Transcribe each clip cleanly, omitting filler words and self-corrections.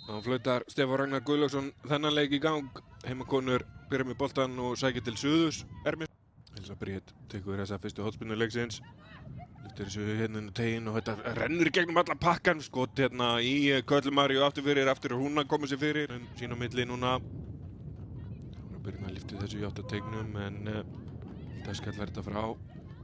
Þá flautar Stefán Ragnar Guðlaugsson þennan leik í gang. Heimakonur byrja með boltan og sækja til suðurs. Elsa Bríet tekur þessa fyrstu hornspyrnu leiksins. Lyftir þessu hérna inn á teginn og þetta rennur í gegnum allan pakkan. Skot hérna í Köllu Maríu aftur er hún að koma sér fyrir. En sín á milli núna. Hún byrja að lyfta þessu í áttategnum en það skallar þetta frá.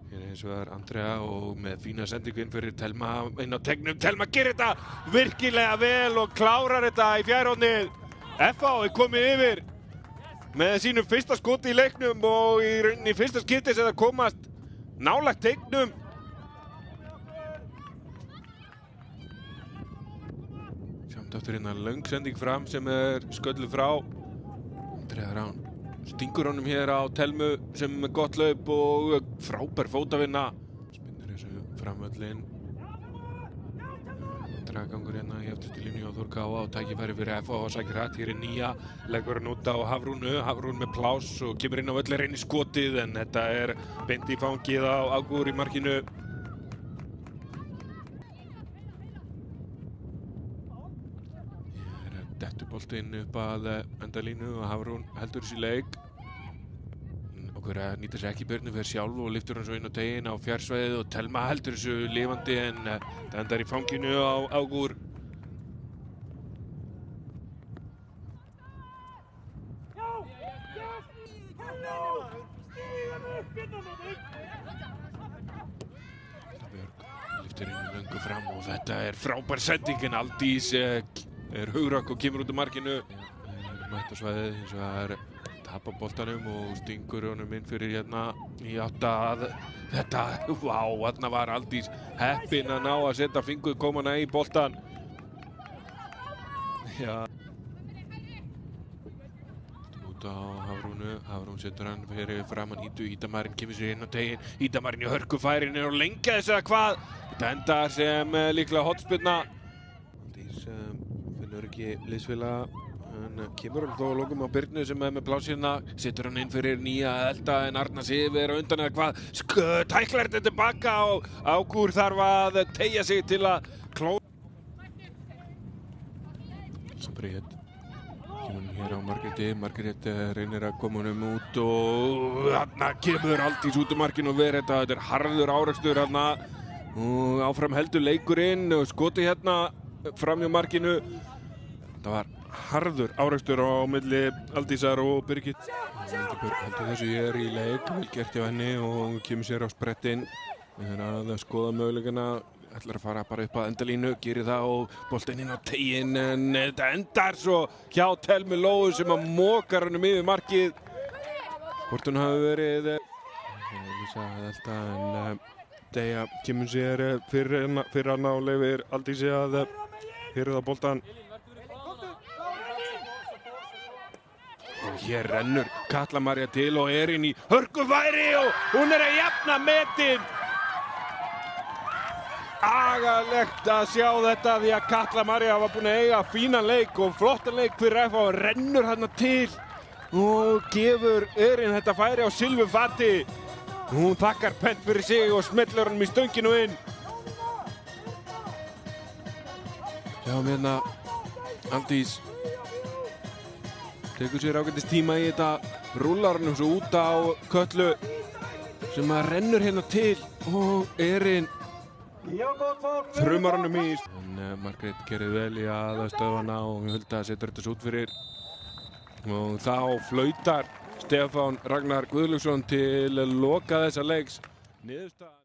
Hér er eins og það er Andrea og með fína sendingu inn fyrir Telma inn á tegnum. Telma gerir þetta virkilega vel og klárar þetta í fjærhornið. FH er komið yfir með sínum fyrsta skoti í leiknum og í rauninni fyrsta skipti sem það komast nálægt tegnum. Sjáum aftur hérna löng sending fram sem er skölluð frá. Andrea Rán stingur honum hér á Telmu sem er gott hlaup og frábær fótavinna. Spinnur þessu framvöllin. Dragagangur hérna í eftirstu línu og Þór Káa og tækifæri fyrir FH og sækir hatt. Hér er Nýja, leggur hann út á Hafrúnu. Hafrún með pláss og kemur inn á völlin inn í skotið en þetta er beint í fangið á Ágúr í markinu. Dettur boltinn upp að endalínu og Hafrún heldur þessi leik. Okkur nýta sér ekki börnu fyrir sjálf og lyftur hann svo inn á teginn á fjársvæðið og Telma heldur þessu lifandi en það endar í fanginu á Ágúr. Björg lyftir inn löngu fram og þetta er frábær sending en Aldís er hugrakk og kemur út á markinu. Mætt á svæðið eins og það er tapar boltanum og stingur honum inn fyrir hérna í átta að þetta, vá, þarna var Aldís heppin að ná að setja fingur komana í boltan. Já. Út á Hafrúnu, Hafrún setur hann fyrir framan Ídu, Ídamarinn kemur sér inn á teginn, Ídamarinn í hörkufærinu og lengja þess að hvað? Þetta endar sem líklega hornspyrna. Aldís finnur ekki liðsfélaga. Hann kemur þó að lokum á Birnu sem er með plásina, setur hann inn fyrir Nýja elda en Arna Sif er á undan eða hvað, tæklar þetta tilbaka og Ágúr þarf að teygja sig til að klóra. Elsa Bríet kemur hér á Margrét reynir að koma honum út og þarna kemur Aldís út markinu og verið þetta er harður árekstur þarna og áfram heldur leikurinn og skoti hérna fram hjá markinu. Þetta var harður árekstur á milli Aldísar og Birgit. Björg heldur þessu hér í leik, vel gert hjá henni og kemur sér á sprettinn. Við erum að skoða möguleikana, ætlar að fara bara upp að endalínu, gerir það og boltinn inn á teginn en þetta endar svo hjá Telmu Lóu sem að mokar hennum yfir markið. Hvort hún hafi verið Lísa að elda en Deyja kemur sér fyrir hana og leyfir Aldísi að hirða boltann. Hér rennur Katla María til og er inn í hörkufæri og hún er að jafna metin. Agalegt að sjá þetta því að Katla María var búin að eiga fínan leik og flottan leik fyrir FH og rennur hérna til og gefur Erin þetta færi á silfurfati. Hún þakkar pennt fyrir sig og smellur hann í stönginu inn. Sjáum hérna Aldís tekur sér ágætis tíma í þetta, rúlar hann svo út á Köllu sem að rennur hérna til og Erin þrumar hann í. En Margrét gerir vel í að stöðva hana og Hulda setur þetta svo út fyrir og þá flautar Stefán Ragnar Guðlaugsson til loka þessa leiks. Niðurstaðan